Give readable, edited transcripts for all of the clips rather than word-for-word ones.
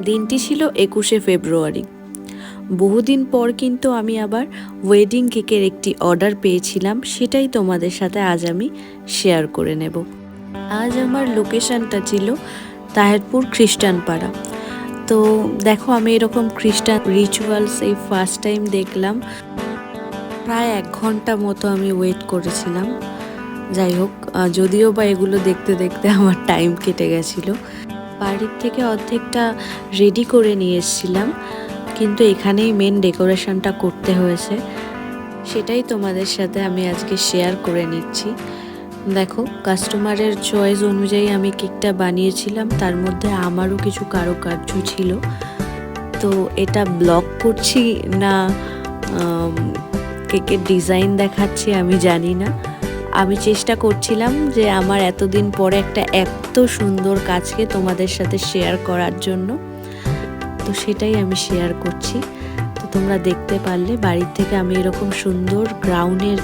দিনটি ছিল 21শে ফেব্রুয়ারি। বহুদিন পর কিন্তু আমি আবার ওয়েডিং কেকের একটি অর্ডার পেয়েছিলাম, সেটাই তোমাদের সাথে আজ আমি শেয়ার করে নেব। আজ আমার লোকেশনটা ছিল তাহেরপুর খ্রিস্টান পাড়া। তো দেখো, আমি এরকম খ্রিস্টান রিচুয়ালস এই ফার্স্ট টাইম দেখলাম। প্রায় 1 ঘন্টা মতো আমি ওয়েট করেছিলাম। যাই হোক, যদিও বা এগুলো দেখতে দেখতে আমার টাইম কেটে গেছিলো। বাড়ির থেকে অর্ধেকটা রেডি করে নিয়ে এসেছিলাম, কিন্তু এখানেই মেন ডেকোরেশনটা করতে হয়েছে, সেটাই তোমাদের সাথে আমি আজকে শেয়ার করে নিচ্ছি। দেখো, কাস্টমারের চয়েস অনুযায়ী আমি কেকটা বানিয়েছিলাম, তার মধ্যে আমারও কিছু কারুকার্য ছিল। তো এটা ব্লগ করছি না কেকের ডিজাইন দেখাচ্ছি আমি জানি না। আমি চেষ্টা করছিলাম যে আমার এতদিন পরে একটা এত সুন্দর কাজকে তোমাদের সাথে শেয়ার করার জন্য, তো সেটাই আমি শেয়ার করছি। তো তোমরা দেখতে পারলে বাড়ির থেকে আমি এরকম সুন্দর গ্রাউন্ডের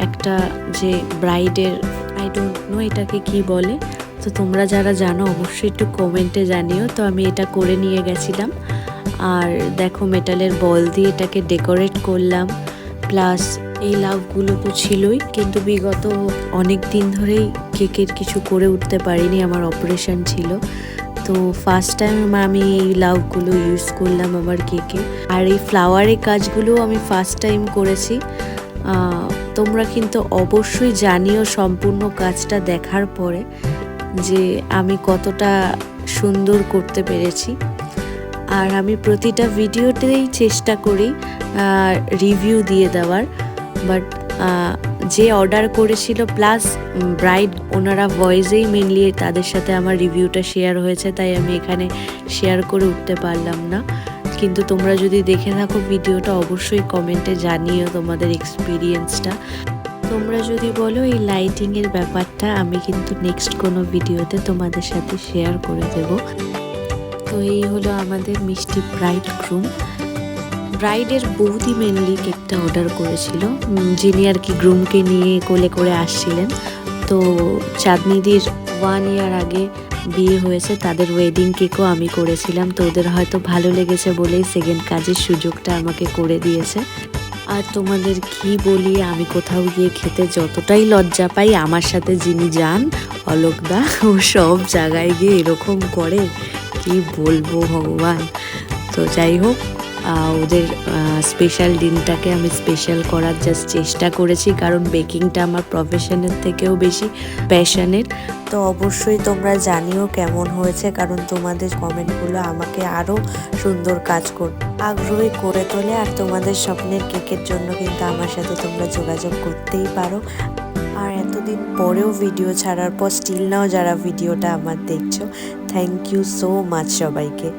একটা যে ব্রাইডের, আই ডোন্ট নো এটাকে কি বলে, তো তোমরা যারা জানো অবশ্যই একটু কমেন্টে জানিও। তো আমি এটা করে নিয়ে গেছিলাম। আর দেখো, মেটালের বল দিয়ে এটাকে ডেকোরেট করলাম। প্লাস এই লাভগুলো তো ছিলই, কিন্তু বিগত অনেক দিন ধরেই কেকের কিছু করে উঠতে পারিনি, আমার অপারেশন ছিল। তো ফার্স্ট টাইম আমি এই লাভগুলো ইউজ করলাম আমার কেকে। আর এই ফ্লাওয়ারের কাজগুলো আমি ফার্স্ট টাইম করেছি। তোমরা কিন্তু অবশ্যই জানিও সম্পূর্ণ কাজটা দেখার পরে যে আমি কতটা সুন্দর করতে পেরেছি। আর আমি প্রতিটা ভিডিওতেই চেষ্টা করি রিভিউ দিয়ে দেওয়ার, বাট যে অর্ডার করেছিল প্লাস ব্রাইড ওনারা ভয়েসেই মেনলি তাদের সাথে আমার রিভিউটা শেয়ার হয়েছে, তাই আমি এখানে শেয়ার করে উঠতে পারলাম না। কিন্তু তোমরা যদি দেখে থাকো ভিডিওটা অবশ্যই কমেন্টে জানিও তোমাদের এক্সপিরিয়েন্সটা। তোমরা যদি বলো এই লাইটিংয়ের ব্যাপারটা, আমি কিন্তু নেক্সট কোনো ভিডিওতে তোমাদের সাথে শেয়ার করে দেব। তো এই হলো আমাদের মিষ্টি ব্রাইড গ্রুম। ব্রাইডের বৌদি মেনলি কেকটা অর্ডার করেছিল, যিনি আর কি গ্রুমকে নিয়ে কোলে করে আসছিলেন। তো চাঁদনিদির 1 ইয়ার আগে বিয়ে হয়েছে, তাদের ওয়েডিং কেকও আমি করেছিলাম। তো ওদের হয়তো ভালো লেগেছে বলেই সেকেন্ড কাজের সুযোগটা আমাকে করে দিয়েছে। আর তোমাদের কি বলি, আমি কোথাও গিয়ে খেতে যতটাই লজ্জা পাই, আমার সাথে যিনি যান অলোকদা, ও সব জায়গায় গিয়ে এরকম করে, কি বলবো ভগবান। তো যাই হোক, ওদের স্পেশাল দিনটাকে আমি স্পেশাল করার জাস্ট চেষ্টা করেছি, কারণ বেকিংটা আমার প্রফেশনের থেকেও বেশি প্যাশনের। তো অবশ্যই তোমরা জানিও কেমন হয়েছে, কারণ তোমাদের কমেন্টগুলো আমাকে আরও সুন্দর কাজ করতে আগ্রহী করে তোলে। আর তোমাদের স্বপ্নের কেকের জন্য কিন্তু আমার সাথে তোমরা যোগাযোগ করতেই পারো। আর এতদিন পরেও ভিডিও ছাড়ার পর স্টিল নাও যারা ভিডিওটা আমার দেখছো, থ্যাংক ইউ সো মাচ সবাইকে।